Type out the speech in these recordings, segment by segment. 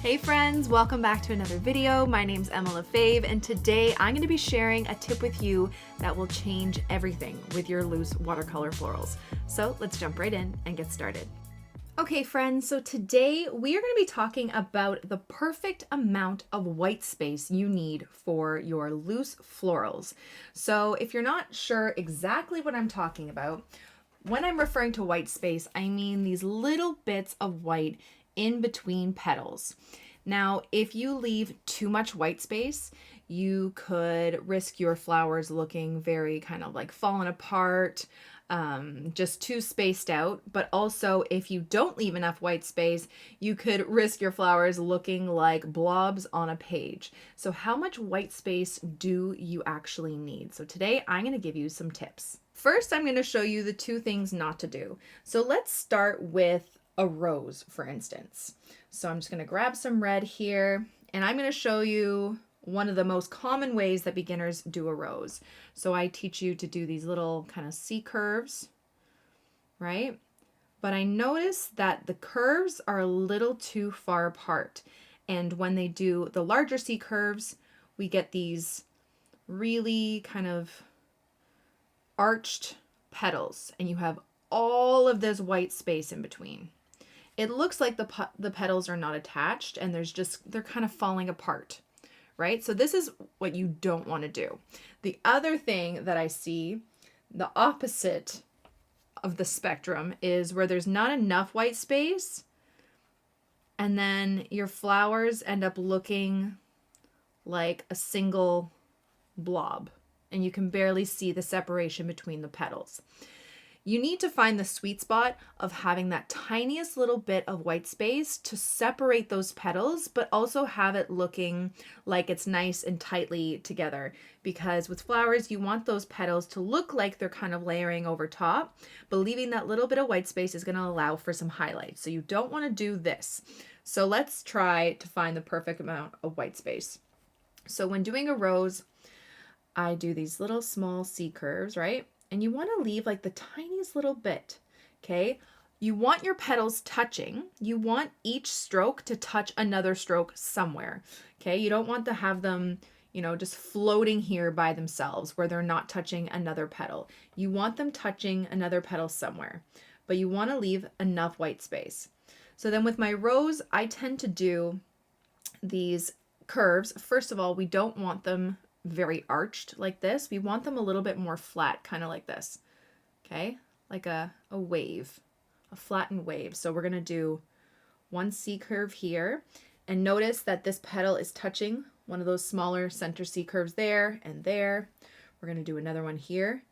Hey friends, welcome back to another video. My name's Emma LaFave, and today I'm going to be sharing a tip with you that will change everything with your loose watercolor florals. So let's jump right in and get started. Okay friends, so today we are going to be talking about the perfect amount of white space you need for your loose florals. So if you're not sure exactly what I'm talking about, when I'm referring to white space, I mean these little bits of white in between petals. Now, if you leave too much white space, you could risk your flowers looking very kind of like fallen apart, just too spaced out. But also, if you don't leave enough white space, you could risk your flowers looking like blobs on a page. So how much white space do you actually need? So today I'm going to give you some tips. First, I'm going to show you the two things not to do. So let's start with a rose, for instance. So I'm just going to grab some red here, and I'm going to show you one of the most common ways that beginners do a rose. So I teach you to do these little kind of C curves, right? But I notice that the curves are a little too far apart. And when they do the larger C curves, we get these really kind of arched petals, and you have all of this white space in between. It looks like the petals are not attached and they're kind of falling apart, right? So this is what you don't want to do. The other thing that I see, the opposite of the spectrum, is where there's not enough white space and then your flowers end up looking like a single blob and you can barely see the separation between the petals. You need to find the sweet spot of having that tiniest little bit of white space to separate those petals, but also have it looking like it's nice and tightly together. Because with flowers, you want those petals to look like they're kind of layering over top, but leaving that little bit of white space is going to allow for some highlights. So you don't want to do this. So let's try to find the perfect amount of white space. So when doing a rose, I do these little small C curves, right? And you want to leave like the tiniest little bit, okay? You want your petals touching. You want each stroke to touch another stroke somewhere, okay? You don't want to have them, just floating here by themselves where they're not touching another petal. You want them touching another petal somewhere, but you want to leave enough white space. So then with my rose, I tend to do these curves. First of all, we don't want them very arched like this. We want them a little bit more flat, kind of like this, okay? Like a wave, a flattened wave. So we're going to do one C curve here, and notice that this petal is touching one of those smaller center C curves there and there. We're going to do another one here.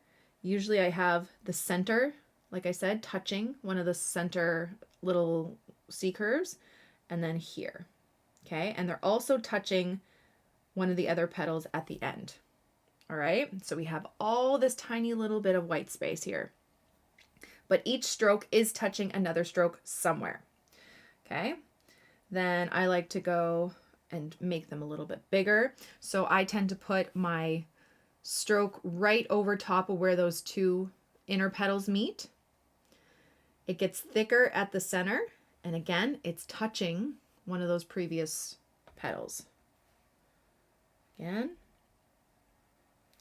Usually I have the center, like I said, touching one of the center little C curves, and then here, okay? And they're also touching one of the other petals at the end. All right, so we have all this tiny little bit of white space here, but each stroke is touching another stroke somewhere. Okay, then I like to go and make them a little bit bigger. So I tend to put my stroke right over top of where those two inner petals meet. It gets thicker at the center, and again, it's touching one of those previous petals. Again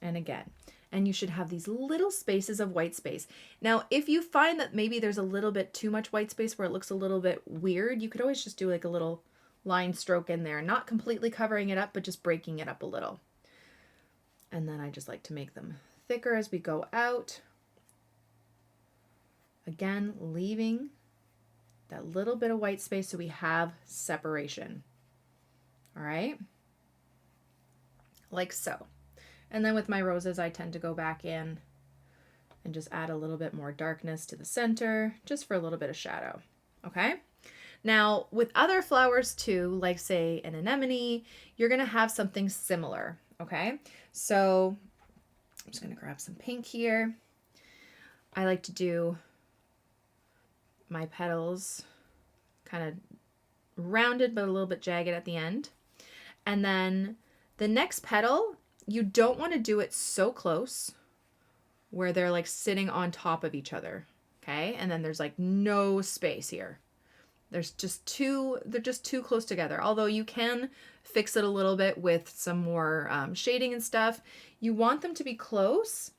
and again. And you should have these little spaces of white space. Now, if you find that maybe there's a little bit too much white space where it looks a little bit weird, you could always just do like a little line stroke in there, not completely covering it up, but just breaking it up a little. And then I just like to make them thicker as we go out. Again, leaving that little bit of white space so we have separation. All right? Like so. And then with my roses, I tend to go back in and just add a little bit more darkness to the center, just for a little bit of shadow. Okay? Now, with other flowers too, like say an anemone, you're going to have something similar. Okay? So I'm just going to grab some pink here. I like to do my petals kind of rounded but a little bit jagged at the end. And then the next petal, you don't want to do it so close where they're like sitting on top of each other, okay? And then there's like no space here. They're just too close together. Although you can fix it a little bit with some more shading and stuff. You want them to be close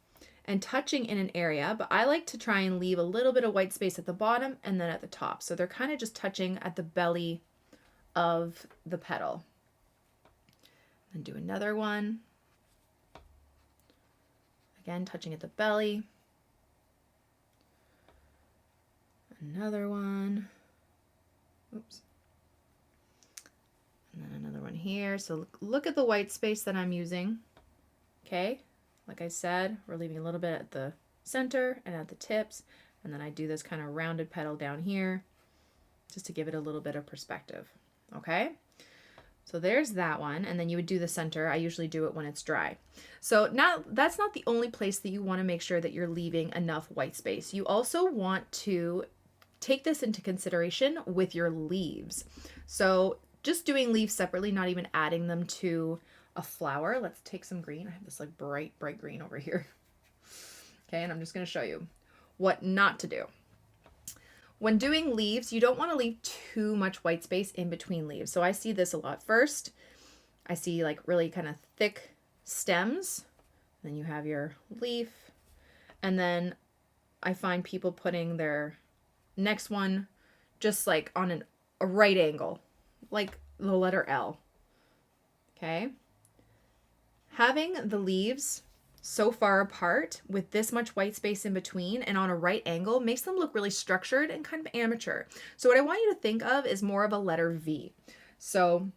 and touching in an area, but I like to try and leave a little bit of white space at the bottom and then at the top. So they're kind of just touching at the belly of the petal. And do another one. Again, touching at the belly. Another one. Oops. And then another one here. So look at the white space that I'm using. Okay. Like I said, we're leaving a little bit at the center and at the tips. And then I do this kind of rounded petal down here just to give it a little bit of perspective. Okay. So there's that one. And then you would do the center. I usually do it when it's dry. So now that's not the only place that you want to make sure that you're leaving enough white space. You also want to take this into consideration with your leaves. So just doing leaves separately, not even adding them to a flower. Let's take some green. I have this like bright green over here. Okay, and I'm just going to show you what not to do. When doing leaves, you don't want to leave too much white space in between leaves. So I see this a lot. First, I see like really kind of thick stems. Then you have your leaf. And then I find people putting their next one just like on a right angle, like the letter L. Okay. Having the leaves so far apart with this much white space in between and on a right angle makes them look really structured and kind of amateur. So what I want you to think of is more of a letter V. So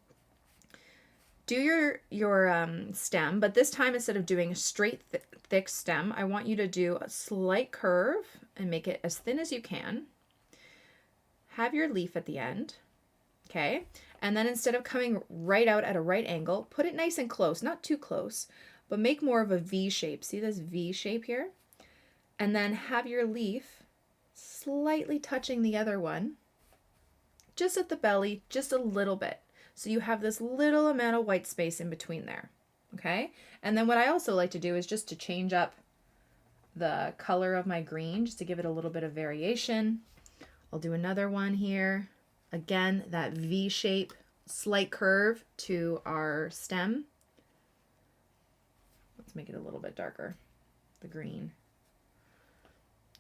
do your stem, but this time instead of doing a straight thick stem, I want you to do a slight curve and make it as thin as you can. Have your leaf at the end, okay? And then instead of coming right out at a right angle, put it nice and close, not too close, but make more of a V shape. See this V shape here? And then have your leaf slightly touching the other one, just at the belly, just a little bit. So you have this little amount of white space in between there, okay? And then what I also like to do is just to change up the color of my green, just to give it a little bit of variation. I'll do another one here. Again, that V shape, slight curve to our stem. Let's make it a little bit darker, the green.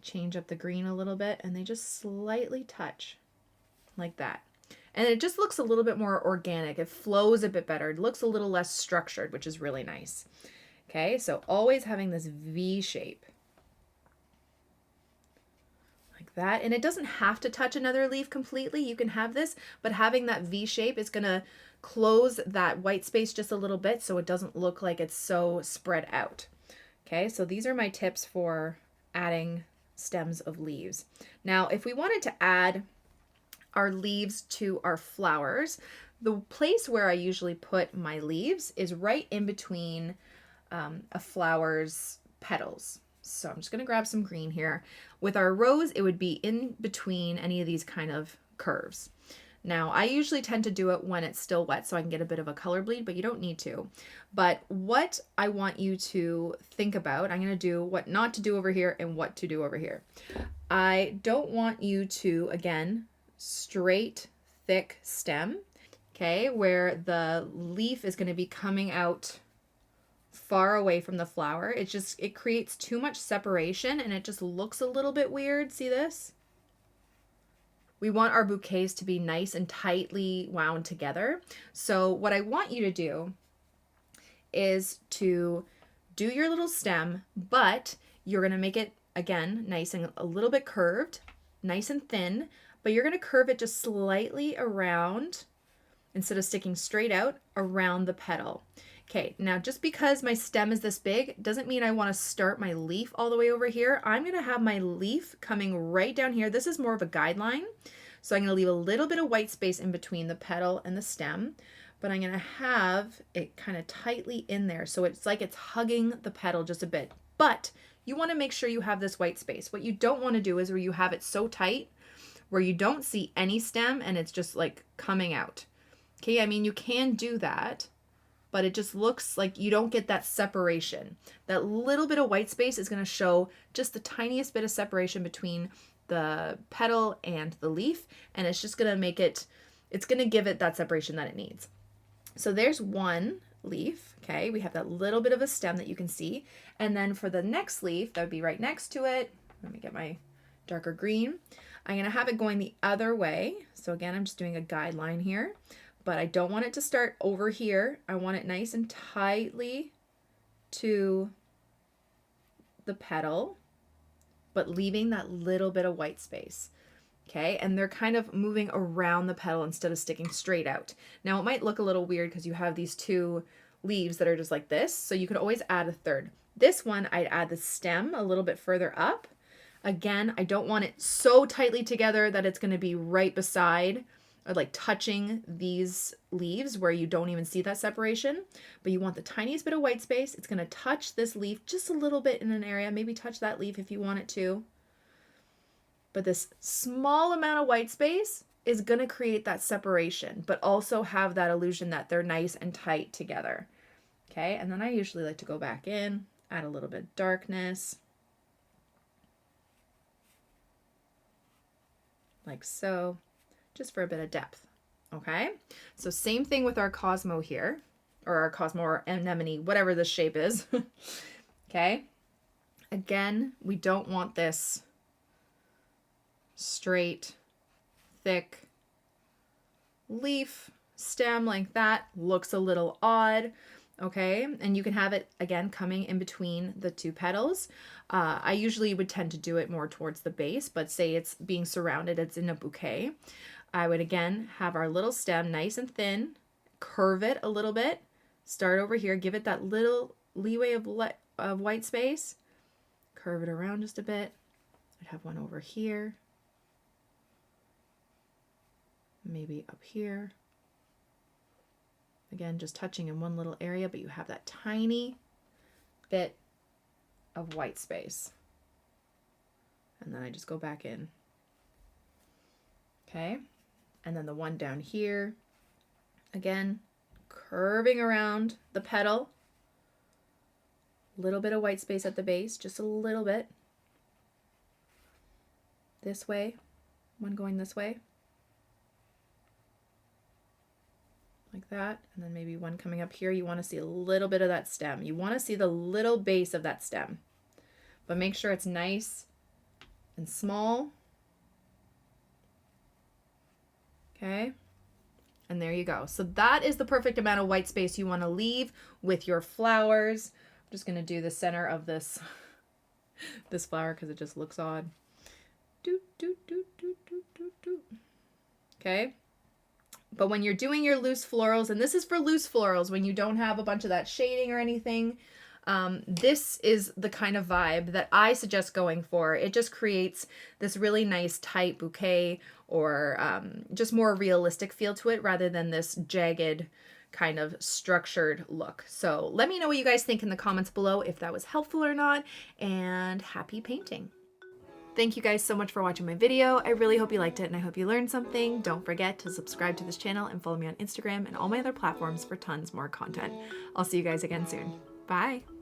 Change up the green a little bit, and they just slightly touch like that. And it just looks a little bit more organic. It flows a bit better. It looks a little less structured, which is really nice. Okay, so always having this V shape. That, and it doesn't have to touch another leaf completely. You can have this, but having that V shape is going to close that white space just a little bit so it doesn't look like it's so spread out. Okay, so these are my tips for adding stems of leaves. Now, if we wanted to add our leaves to our flowers, the place where I usually put my leaves is right in between a flower's petals. So I'm just going to grab some green here. With our rose, it would be in between any of these kind of curves. Now, I usually tend to do it when it's still wet so I can get a bit of a color bleed, but you don't need to. But what I want you to think about, I'm going to do what not to do over here and what to do over here. I don't want you to, again, straight, thick stem, okay, where the leaf is going to be coming out far away from the flower. It creates too much separation and it just looks a little bit weird. See this? We want our bouquets to be nice and tightly wound together. So what I want you to do is to do your little stem, but you're going to make it, again, nice and a little bit curved, nice and thin, but you're going to curve it just slightly around, instead of sticking straight out, around the petal. Okay, now just because my stem is this big doesn't mean I want to start my leaf all the way over here. I'm going to have my leaf coming right down here. This is more of a guideline. So I'm going to leave a little bit of white space in between the petal and the stem, but I'm going to have it kind of tightly in there. So it's like it's hugging the petal just a bit, but you want to make sure you have this white space. What you don't want to do is where you have it so tight where you don't see any stem and it's just like coming out. Okay, I mean, you can do that, but it just looks like you don't get that separation. That little bit of white space is going to show just the tiniest bit of separation between the petal and the leaf, and it's just gonna make it, it's gonna give it that separation that it needs. So there's one leaf, okay? We have that little bit of a stem that you can see. And then for the next leaf, that would be right next to it. Let me get my darker green. I'm gonna have it going the other way. So again, I'm just doing a guideline here, but I don't want it to start over here. I want it nice and tightly to the petal, but leaving that little bit of white space. Okay, and they're kind of moving around the petal instead of sticking straight out. Now it might look a little weird because you have these two leaves that are just like this, so you could always add a third. This one, I'd add the stem a little bit further up. Again, I don't want it so tightly together that it's gonna be right beside or like touching these leaves where you don't even see that separation, but you want the tiniest bit of white space. It's gonna touch this leaf just a little bit in an area, maybe touch that leaf if you want it to. But this small amount of white space is going to create that separation, but also have that illusion that they're nice and tight together. Okay, and then I usually like to go back in, add a little bit of darkness. Like so, just for a bit of depth. Okay, so same thing with our Cosmo here, or our Cosmo or anemone, whatever this shape is. Okay, again, we don't want this straight, thick leaf stem like that. Looks a little odd, okay? And you can have it, again, coming in between the two petals. I usually would tend to do it more towards the base, but say it's being surrounded, it's in a bouquet. I would, again, have our little stem nice and thin, curve it a little bit, start over here, give it that little leeway of white space, curve it around just a bit. I'd have one over here. Maybe up here. Again, just touching in one little area, but you have that tiny bit of white space. And then I just go back in. Okay, and then the one down here, again, curving around the petal. Little bit of white space at the base, just a little bit. This way, one going this way. Like that, and then maybe one coming up here. You want to see a little bit of that stem. You want to see the little base of that stem, but make sure it's nice and small. Okay, and there you go. So that is the perfect amount of white space you want to leave with your flowers. I'm just going to do the center of this this flower because it just looks odd. Okay. But when you're doing your loose florals, and this is for loose florals, when you don't have a bunch of that shading or anything, this is the kind of vibe that I suggest going for. It just creates this really nice tight bouquet, or just more realistic feel to it rather than this jagged kind of structured look. So let me know what you guys think in the comments below, if that was helpful or not, and happy painting. Thank you guys so much for watching my video. I really hope you liked it and I hope you learned something. Don't forget to subscribe to this channel and follow me on Instagram and all my other platforms for tons more content. I'll see you guys again soon. Bye.